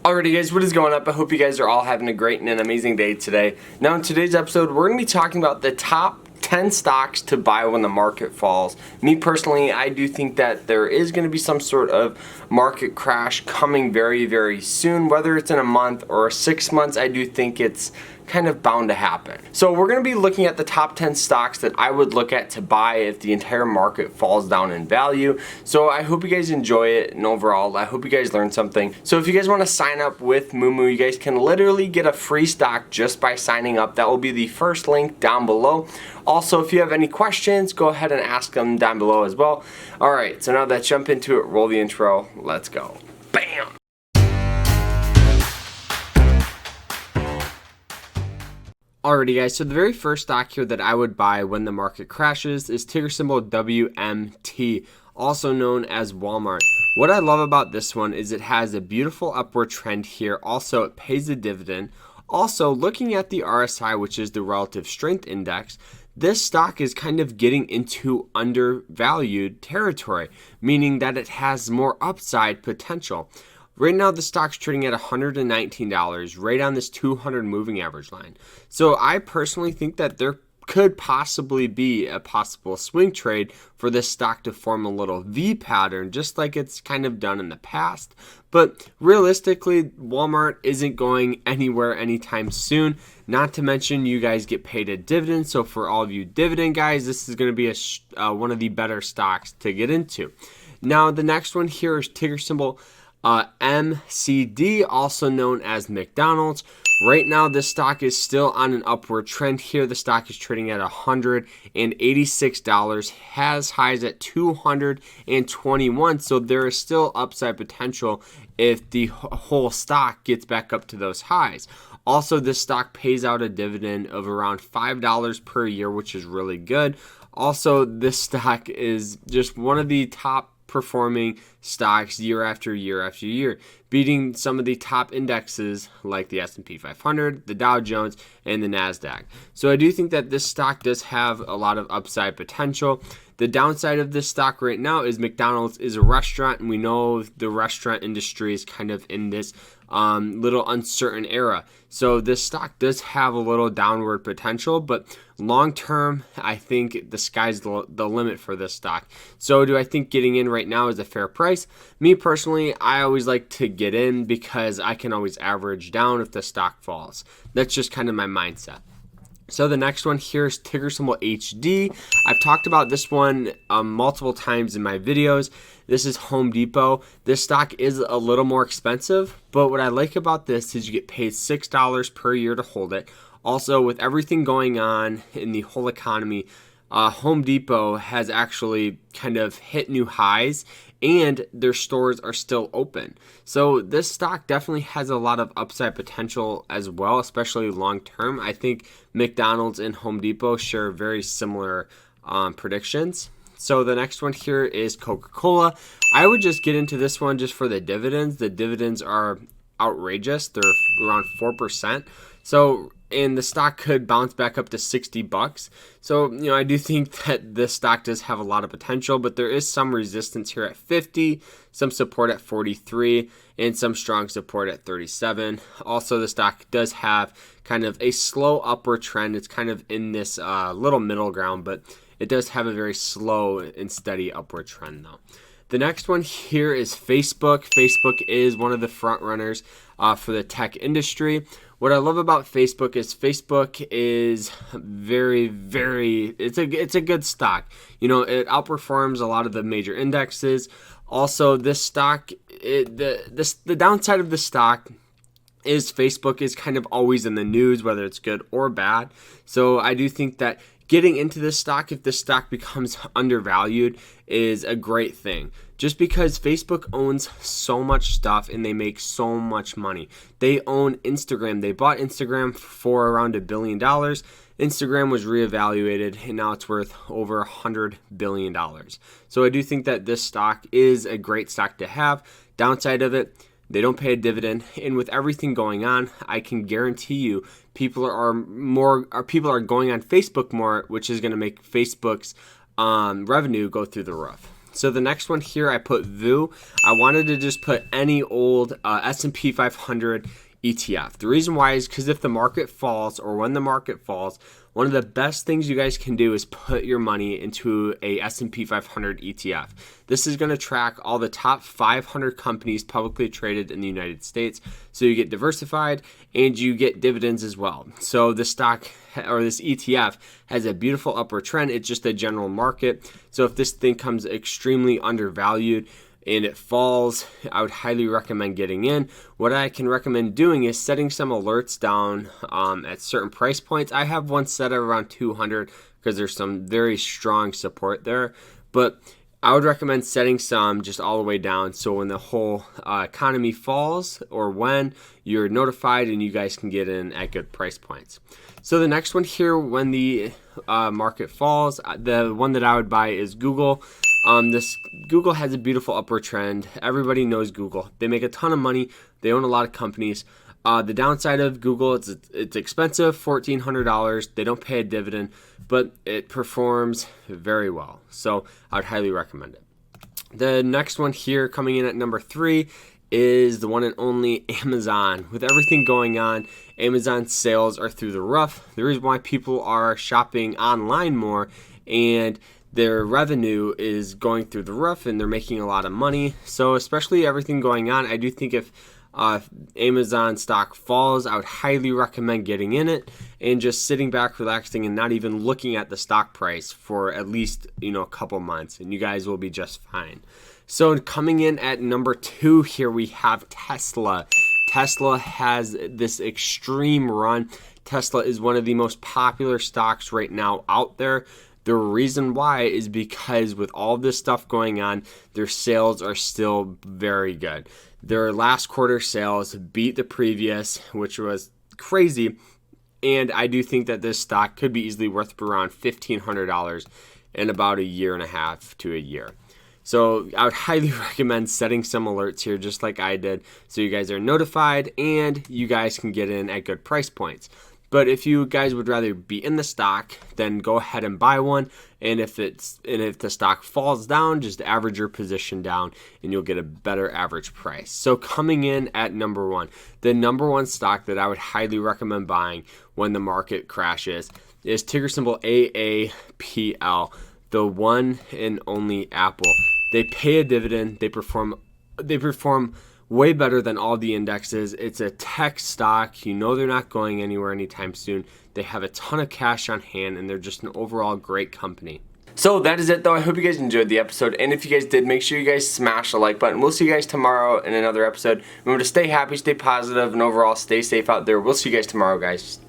Alrighty guys, what is going up? I hope you guys are all having a great and an amazing day today. Now in today's episode, we're going to be talking about the top 10 stocks to buy when the market falls. Me personally, I do think that there is going to be some sort of market crash coming very, very soon. Whether it's in a month or 6 months, I do think it's kind of bound to happen. So we're going to be looking at the top 10 stocks that I would look at to buy if the entire market falls down in value. So I hope you guys enjoy it, and overall I hope you guys learned something. So if you guys want to sign up with Moo, you guys can literally get a free stock just by signing up. That will be the first link down below. Also, if you have any questions, go ahead and ask them down below as well. Alright, so now let's jump into it, roll the intro, let's go. Bam! Alrighty guys, so the very first stock here that I would buy when the market crashes is ticker symbol WMT, also known as Walmart. What I love about this one is it has a beautiful upward trend here. Also, it pays a dividend. Also, looking at the RSI, which is the relative strength index, this stock is kind of getting into undervalued territory, meaning that it has more upside potential. Right now, the stock's trading at $119, right on this 200 moving average line. So I personally think that there could possibly be a possible swing trade for this stock to form a little V pattern, just like it's kind of done in the past. But realistically, Walmart isn't going anywhere anytime soon. Not to mention, you guys get paid a dividend. So for all of you dividend guys, this is going to be one of the better stocks to get into. Now, the next one here is ticker symbol MCD, also known as McDonald's. Right now, this stock is still on an upward trend here. The stock is trading at $186, has highs at $221, so there is still upside potential if the whole stock gets back up to those highs. Also, this stock pays out a dividend of around $5 per year, which is really good. Also, this stock is just one of the top performing stocks year after year after year, beating some of the top indexes like the S&P 500, the Dow Jones, and the NASDAQ. So I do think that this stock does have a lot of upside potential. The downside of this stock right now is McDonald's is a restaurant, and we know the restaurant industry is kind of in this little uncertain era. So this stock does have a little downward potential, but long term, I think the sky's the limit for this stock. So do I think getting in right now is a fair price? Me personally, I always like to get in because I can always average down if the stock falls. That's just kind of my mindset. So the next one here is ticker symbol HD. I've talked about this one multiple times in my videos. This is Home Depot. This stock is a little more expensive, but what I like about this is you get paid $6 per year to hold it. Also, with everything going on in the whole economy, Home Depot has actually kind of hit new highs, and their stores are still open. So this stock definitely has a lot of upside potential as well, especially long term. I think McDonald's and Home Depot share very similar predictions. So the next one here is Coca-Cola. I would just get into this one just for the dividends. The dividends are outrageous. They're around 4%. And the stock could bounce back up to $60. So, I do think that this stock does have a lot of potential, but there is some resistance here at 50, some support at 43, and some strong support at 37. Also, the stock does have kind of a slow upward trend. It's kind of in this little middle ground, but it does have a very slow and steady upward trend though. The next one here is Facebook. Facebook is one of the front runners for the tech industry. What I love about Facebook is very, very, it's a good stock. It outperforms a lot of the major indexes. Also, this stock, the downside of the stock is Facebook is kind of always in the news, whether it's good or bad. So I do think that getting into this stock, if this stock becomes undervalued, is a great thing. Just because Facebook owns so much stuff and they make so much money. They own Instagram. They bought Instagram for around $1 billion. Instagram was reevaluated and now it's worth over $100 billion. So I do think that this stock is a great stock to have. Downside of it, they don't pay a dividend, and with everything going on, I can guarantee you people are going on Facebook more, which is going to make Facebook's revenue go through the roof. So the next one here, I put VU. I wanted to just put any old S&P 500 ETF. The reason why is because if the market falls, or when the market falls, one of the best things you guys can do is put your money into a S&P 500 ETF. This is going to track all the top 500 companies publicly traded in the United States. So you get diversified and you get dividends as well. So the stock, or this ETF, has a beautiful upward trend. It's just a general market. So if this thing comes extremely undervalued and it falls, I would highly recommend getting in. What I can recommend doing is setting some alerts down at certain price points. I have one set at around 200 because there's some very strong support there, but I would recommend setting some just all the way down, so when the whole economy falls, or when, you're notified and you guys can get in at good price points. So the next one here, when the market falls, the one that I would buy is Google. This Google has a beautiful upward trend. Everybody knows Google. They make a ton of money. They own a lot of companies. The downside of Google, it's expensive, $1,400. They don't pay a dividend, but it performs very well. So I would highly recommend it. The next one here, coming in at number 3, is the one and only Amazon. With everything going on, Amazon sales are through the roof. The reason why people are shopping online more, and their revenue is going through the roof, and they're making a lot of money. So especially everything going on, I do think if Amazon stock falls, I would highly recommend getting in it and just sitting back, relaxing, and not even looking at the stock price for at least a couple months, and you guys will be just fine. So coming in at number 2 here, we have Tesla. Tesla has this extreme run. Tesla is one of the most popular stocks right now out there. The reason why is because with all this stuff going on, their sales are still very good. Their last quarter sales beat the previous, which was crazy. And I do think that this stock could be easily worth around $1,500 in about a year and a half to a year. So I would highly recommend setting some alerts here, just like I did, so you guys are notified and you guys can get in at good price points. But if you guys would rather be in the stock, then go ahead and buy one. And if the stock falls down, just average your position down and you'll get a better average price. So coming in at number 1, the number 1 stock that I would highly recommend buying when the market crashes is ticker symbol AAPL, the one and only Apple. They pay a dividend. They perform way better than all the indexes. It's a tech stock. You know they're not going anywhere anytime soon. They have a ton of cash on hand, and they're just an overall great company. So that is it, though. I hope you guys enjoyed the episode, and if you guys did, make sure you guys smash the like button. We'll see you guys tomorrow in another episode. Remember to stay happy, stay positive, and overall stay safe out there. We'll see you guys tomorrow, guys.